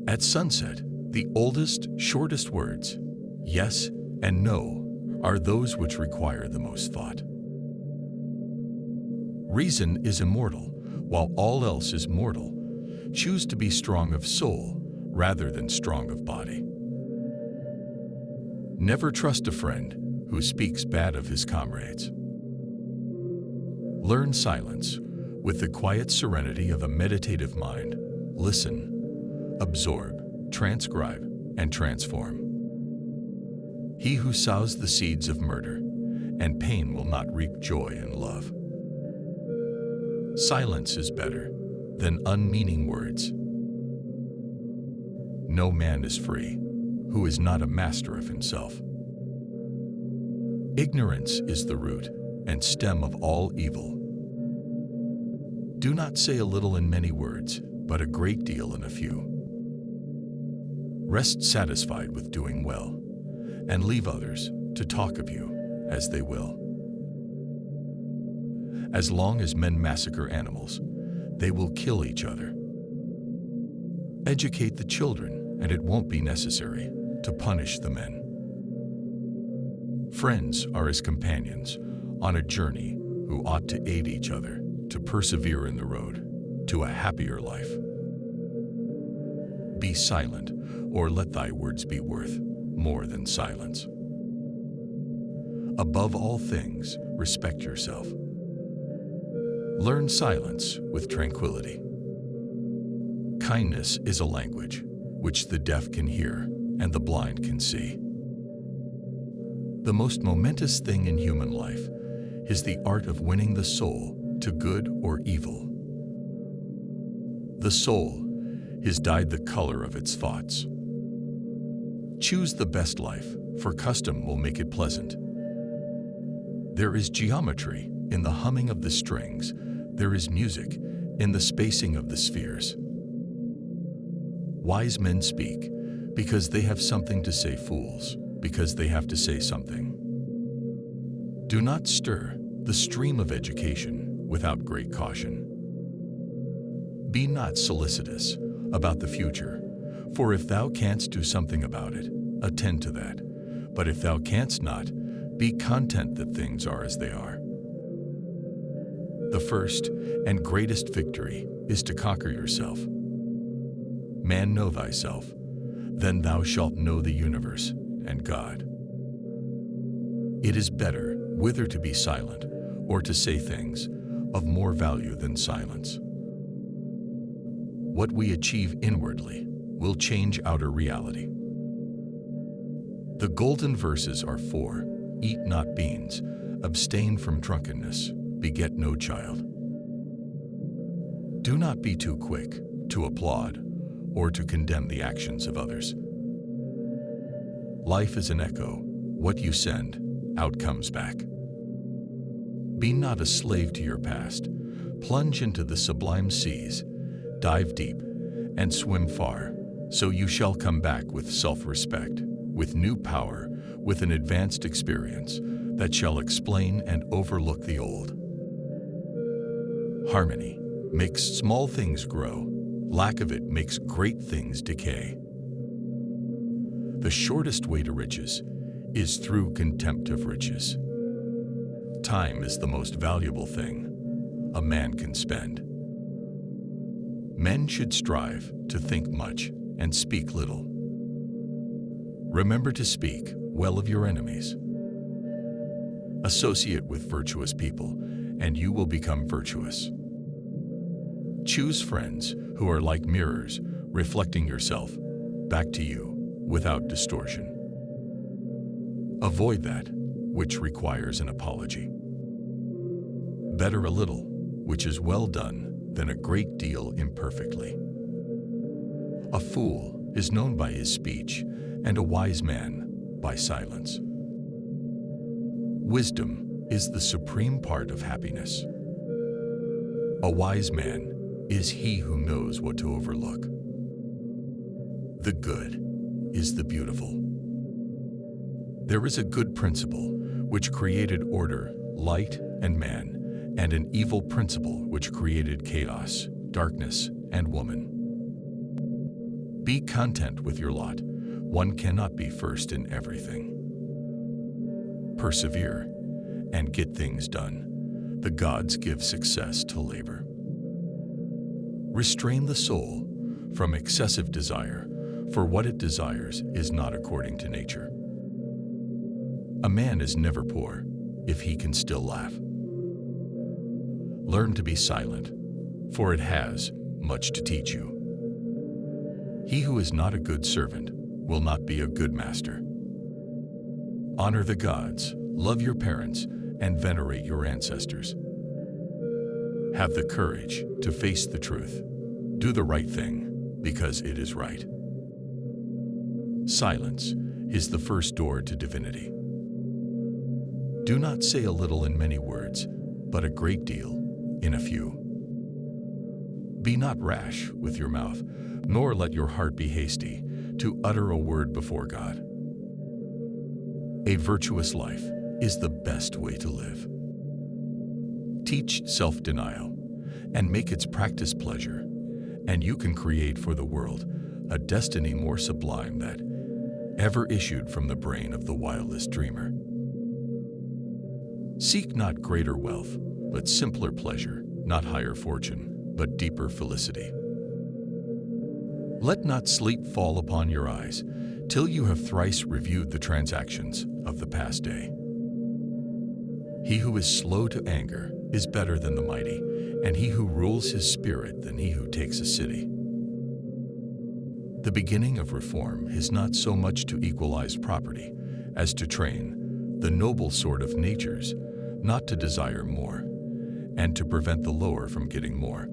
At sunset, the oldest, shortest words, yes and no, are those which require the most thought. Reason is immortal, while all else is mortal. Choose to be strong of soul rather than strong of body. Never trust a friend who speaks bad of his comrades. Learn silence with the quiet serenity of a meditative mind. Listen, absorb, transcribe, and transform. He who sows the seeds of murder and pain will not reap joy and love. Silence is better than unmeaning words. No man is free who is not a master of himself. Ignorance is the root and stem of all evil. Do not say a little in many words, but a great deal in a few. Rest satisfied with doing well, and leave others to talk of you as they will. As long as men massacre animals, they will kill each other. Educate the children, and it won't be necessary to punish the men. Friends are as companions on a journey who ought to aid each other to persevere in the road to a happier life. Be silent, or let thy words be worth more than silence. Above all things, respect yourself. Learn silence with tranquility. Kindness is a language which the deaf can hear and the blind can see. The most momentous thing in human life is the art of winning the soul to good or evil. The soul is dyed the color of its thoughts. Choose the best life, for custom will make it pleasant. There is geometry in the humming of the strings. There is music in the spacing of the spheres. Wise men speak because they have something to say. Fools because they have to say something. Do not stir the stream of education without great caution. Be not solicitous about the future, for if thou canst do something about it, attend to that. But if thou canst not, be content that things are as they are. The first and greatest victory is to conquer yourself. Man, know thyself, then thou shalt know the universe and God. It is better whether to be silent or to say things of more value than silence. What we achieve inwardly will change outer reality. The golden verses are 4. Eat not beans, abstain from drunkenness, beget no child. Do not be too quick to applaud or to condemn the actions of others. Life is an echo. What you send, out comes back. Be not a slave to your past. Plunge into the sublime seas, dive deep, and swim far, so you shall come back with self-respect, with new power, with an advanced experience that shall explain and overlook the old. Harmony makes small things grow. Lack of it makes great things decay. The shortest way to riches is through contempt of riches. Time is the most valuable thing a man can spend. Men should strive to think much and speak little. Remember to speak well of your enemies. Associate with virtuous people, and you will become virtuous. Choose friends who are like mirrors, reflecting yourself back to you without distortion. Avoid that which requires an apology. Better a little, which is well done, than a great deal imperfectly. A fool is known by his speech, and a wise man by silence. Wisdom is the supreme part of happiness. A wise man is he who knows what to overlook. The good is the beautiful. There is a good principle which created order, light, and man, and an evil principle which created chaos, darkness, and woman. Be content with your lot. One cannot be first in everything. Persevere and get things done. The gods give success to labor. Restrain the soul from excessive desire, for what it desires is not according to nature. A man is never poor if he can still laugh. Learn to be silent, for it has much to teach you. He who is not a good servant will not be a good master. Honor the gods, love your parents, and venerate your ancestors. Have the courage to face the truth. Do the right thing because it is right. Silence is the first door to divinity. Do not say a little in many words, but a great deal in a few. Be not rash with your mouth, nor let your heart be hasty to utter a word before God. A virtuous life is the best way to live. Teach self-denial and make its practice pleasure, and you can create for the world a destiny more sublime than ever issued from the brain of the wildest dreamer. Seek not greater wealth, but simpler pleasure, not higher fortune, but deeper felicity. Let not sleep fall upon your eyes till you have thrice reviewed the transactions of the past day. He who is slow to anger is better than the mighty, and he who rules his spirit than he who takes a city. The beginning of reform is not so much to equalize property as to train the noble sort of natures not to desire more, and to prevent the lower from getting more.